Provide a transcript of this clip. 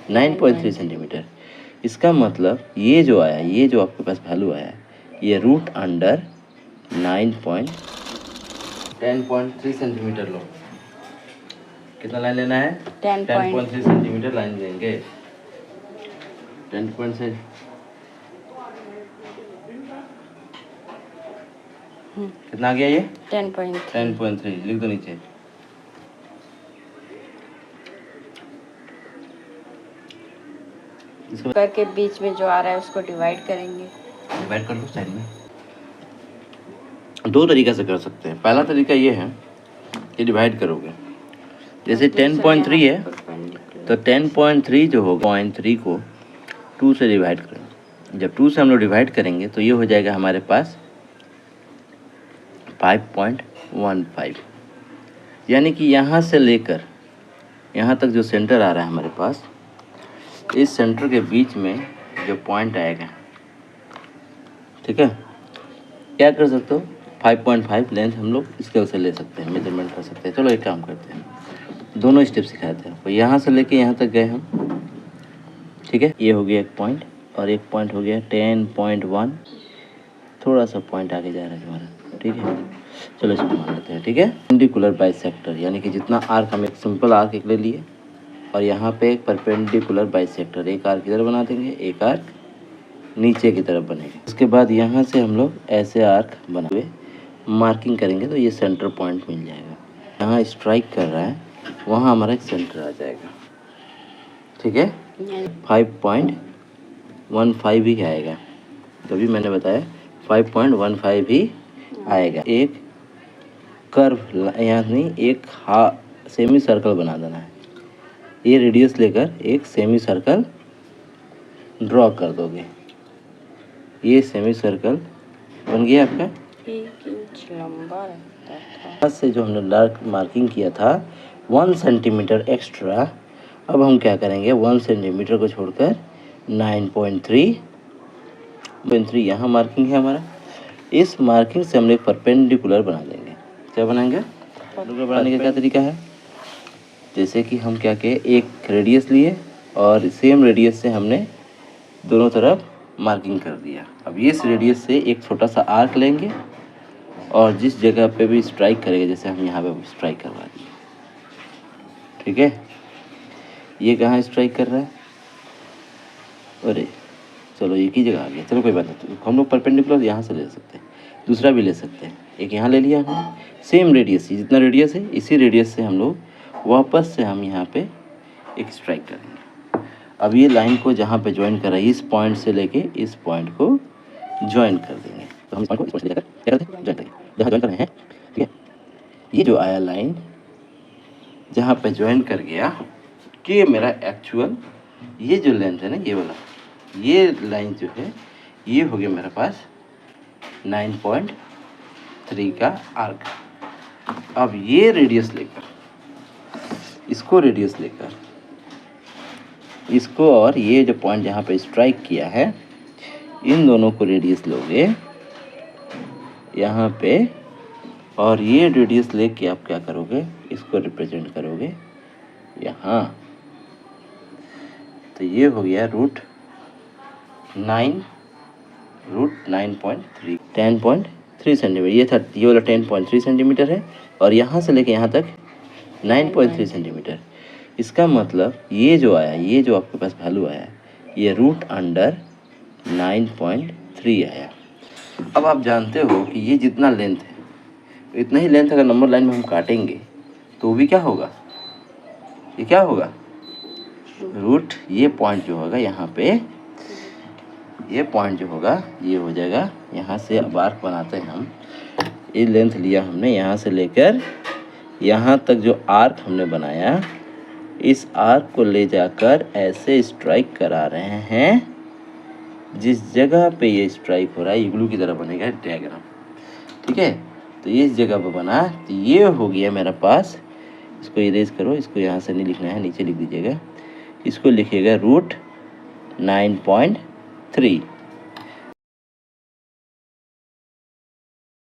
9.3 centimetre. इसका मतलब ये जो आया, ये जो आपके पास वैल्यू आया, ये रूट अंडर 10.3 सेंटीमीटर लो। कितना लाइन लेना है? 10.3 सेंटीमीटर लाइन देंगे। 10.3 कितना आ गया ये? 10.3 लिख दो नीचे। कर के बीच में जो आ रहा है उसको डिवाइड करेंगे। डिवाइड कर दो साइड में। दो तरीके से कर सकते हैं। पहला तरीका ये है कि डिवाइड करोगे, जैसे 10.3 है तो 10.3 जो होगा 0.3 को 2 से डिवाइड करेंगे। जब 2 से हम लोग डिवाइड करेंगे तो ये हो जाएगा हमारे पास 5.15, यानी कि यहाँ से लेकर यहाँ तक जो सेंटर आ रहा है हमारे पास, इस सेंटर के बीच में जो पॉइंट आएगा, ठीक है, क्या कर सकते हो, 5.5 लेंथ हम लोग स्केल से ले सकते हैं, मेजरमेंट कर सकते हैं। चलो एक काम करते हैं, दोनों स्टेप सिखाते हैं। तो यहाँ से लेके यहाँ तक गए हम, ठीक है, ये हो गया एक पॉइंट और एक पॉइंट हो गया 10.1, थोड़ा सा पॉइंट आगे जा रहा है हमारा, ठीक है। चलो इसको मान लेते हैं, ठीक है। परपेंडिकुलर बाइसेक्टर, यानी कि जितना आर्क, हम एक सिंपल आर्क एक ले लिए और यहाँ पे एक परपेंडिकुलर बाइसेक्टर, एक आर्क इधर बना देंगे, एक आर्क नीचे की तरफ बनेगा। उसके बाद यहाँ से हम लोग ऐसे आर्क बना हुए मार्किंग करेंगे तो ये सेंटर पॉइंट मिल जाएगा। यहाँ स्ट्राइक कर रहा है वहाँ हमारा एक सेंटर आ जाएगा, ठीक है। 5.15 ही आएगा, तभी मैंने बताया 5.15 ही आएगा। एक कर्व यहाँ नहीं, एक सेमी सर्कल बना देना है। ये रेडियस लेकर एक सेमी सर्कल ड्रॉ कर दोगे। ये सेमी सर्कल बन गया आपका। 1 इंच लंबा रहता था। यहाँ से जो हमने डार्क मार्किंग किया था 1 सेंटीमीटर एक्स्ट्रा, अब हम क्या करेंगे, 1 सेंटीमीटर को छोड़कर 9.3 यहाँ मार्किंग है हमारा। इस मार्किंग से हम लोग परपेंडिकुलर बना देंगे। क्या बनाएंगे? परपेंडिकुलर बनाने का क्या तरीका है, जैसे कि हम क्या किए, एक रेडियस लिए और सेम रेडियस से हमने दोनों तरफ मार्किंग कर दिया। अब इस रेडियस से एक छोटा सा आर्क लेंगे और जिस जगह पे भी स्ट्राइक करेंगे, जैसे हम यहाँ पे स्ट्राइक करवा दिए, ठीक है। ये कहाँ स्ट्राइक कर रहा है, अरे चलो एक ही जगह आ गया, चलो कोई बात नहीं। हम लोग परपेंडिकुलर यहाँ से ले सकते हैं, दूसरा भी ले सकते हैं। एक यहाँ ले लिया हमने, सेम रेडियस, जितना रेडियस है इसी रेडियस से हम लोग वापस से हम यहाँ पे एक स्ट्राइक करेंगे। अब ये लाइन को जहाँ पे ज्वाइन कर रहा है, इस पॉइंट से लेके इस पॉइंट को ज्वाइन कर देंगे। तो हम इस पॉइंट को इस पॉइंट से लेकर क्या करते हैं, ज्वाइन करेंगे। जहाँ ज्वाइन कर रहे हैं, ठीक है, ये जो आया लाइन जहाँ पे ज्वाइन कर गया, कि मेरा एक्चुअल ये जो लेंथ है ना, ये वाला, ये लाइन जो है ये हो गया मेरे पास 9.3 का आर्क। अब ये रेडियस लेकर इसको, रेडियस लेकर इसको, और ये जो पॉइंट जहाँ पे स्ट्राइक किया है, इन दोनों को रेडियस लोगे यहाँ पे, और ये रेडियस लेके आप क्या करोगे, इसको रिप्रेजेंट करोगे यहाँ। तो ये हो गया रूट 9.3 10.3 सेंटीमीटर। ये था, ये वाला 10.3 सेंटीमीटर है और यहाँ से लेके यहाँ तक 9.3 सेंटीमीटर। इसका मतलब ये जो आया, ये जो आपके पास वैल्यू आया, ये रूट अंडर 9.3 आया। अब आप जानते हो कि ये जितना लेंथ है, इतना ही लेंथ अगर नंबर लाइन में हम काटेंगे तो भी क्या होगा, ये क्या होगा, रूट, ये पॉइंट जो होगा यहाँ पे, ये पॉइंट जो होगा ये हो जाएगा। यहाँ से अब आर्क बनाते हैं हम, ये लेंथ लिया हमने, यहाँ से लेकर यहाँ तक जो आर्क हमने बनाया, इस आर्क को ले जाकर ऐसे स्ट्राइक करा रहे हैं। जिस जगह पे ये स्ट्राइक हो रहा है, इग्लू की तरह बनेगा डायग्राम, ठीक है। तो ये इस जगह पे बना, तो ये हो गया मेरे पास। इसको इरेज करो, इसको यहाँ से नहीं लिखना है, नीचे लिख दीजिएगा। इसको लिखिएगा रूट 9.3।